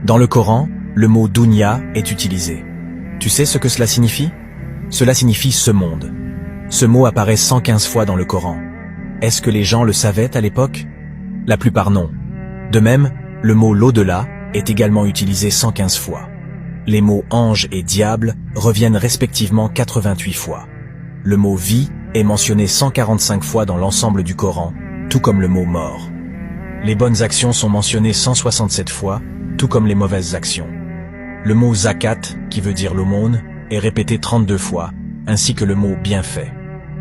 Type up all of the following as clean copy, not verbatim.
Dans le Coran, le mot dunya est utilisé. Tu sais ce que cela signifie? Cela signifie ce monde. Ce mot apparaît 115 fois dans le Coran. Est-ce que les gens le savaient à l'époque? La plupart non. De même, le mot l'au-delà est également utilisé 115 fois. Les mots ange et diable reviennent respectivement 88 fois. Le mot vie est mentionné 145 fois dans l'ensemble du Coran, tout comme le mot mort. Les bonnes actions sont mentionnées 167 fois, tout comme les mauvaises actions. Le mot zakat, qui veut dire l'aumône, est répété 32 fois, ainsi que le mot bienfait.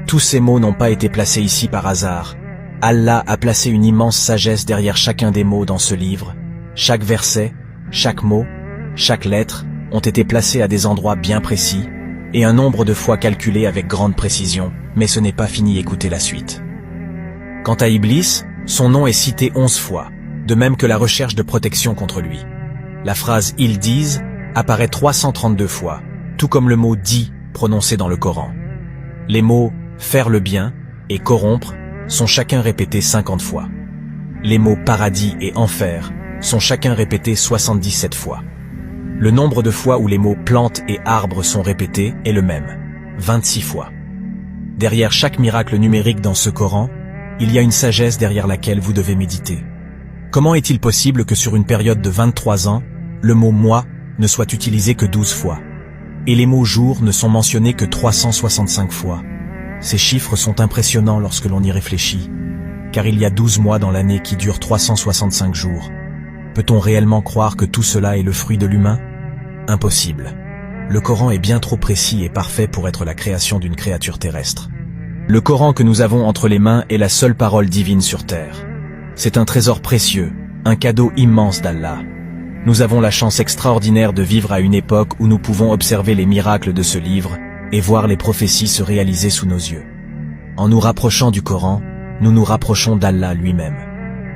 Tous ces mots n'ont pas été placés ici par hasard. Allah a placé une immense sagesse derrière chacun des mots dans ce livre. Chaque verset, chaque mot, chaque lettre ont été placés à des endroits bien précis, et un nombre de fois calculé avec grande précision, mais ce n'est pas fini, écoutez la suite. Quant à Iblis, son nom est cité 11 fois, de même que la recherche de protection contre lui. La phrase « ils disent » apparaît 332 fois, tout comme le mot « dit » prononcé dans le Coran. Les mots « faire le bien » et « corrompre » sont chacun répétés 50 fois. Les mots « paradis » et « enfer » sont chacun répétés 77 fois. Le nombre de fois où les mots « plantes » et « arbres » sont répétés est le même, 26 fois. Derrière chaque miracle numérique dans ce Coran, il y a une sagesse derrière laquelle vous devez méditer. Comment est-il possible que sur une période de 23 ans, le mot « moi » ne soit utilisé que 12 fois, et les mots « jour » ne sont mentionnés que 365 fois? Ces chiffres sont impressionnants lorsque l'on y réfléchit, car il y a 12 mois dans l'année qui durent 365 jours. Peut-on réellement croire que tout cela est le fruit de l'humain? Impossible. Le Coran est bien trop précis et parfait pour être la création d'une créature terrestre. Le Coran que nous avons entre les mains est la seule parole divine sur terre. C'est un trésor précieux, un cadeau immense d'Allah. Nous avons la chance extraordinaire de vivre à une époque où nous pouvons observer les miracles de ce livre et voir les prophéties se réaliser sous nos yeux. En nous rapprochant du Coran, nous nous rapprochons d'Allah lui-même.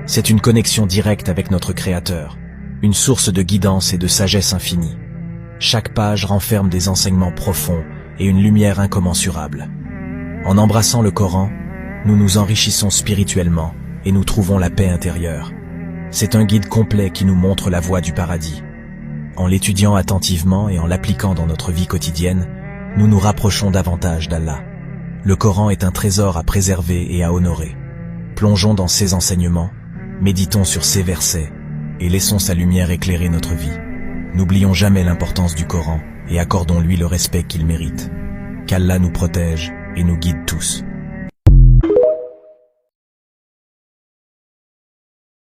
C'est une connexion directe avec notre Créateur, une source de guidance et de sagesse infinie. Chaque page renferme des enseignements profonds et une lumière incommensurable. En embrassant le Coran, nous nous enrichissons spirituellement et nous trouvons la paix intérieure. C'est un guide complet qui nous montre la voie du paradis. En l'étudiant attentivement et en l'appliquant dans notre vie quotidienne, nous nous rapprochons davantage d'Allah. Le Coran est un trésor à préserver et à honorer. Plongeons dans ses enseignements, méditons sur ses versets et laissons sa lumière éclairer notre vie. N'oublions jamais l'importance du Coran et accordons-lui le respect qu'il mérite. Qu'Allah nous protège et nous guide tous.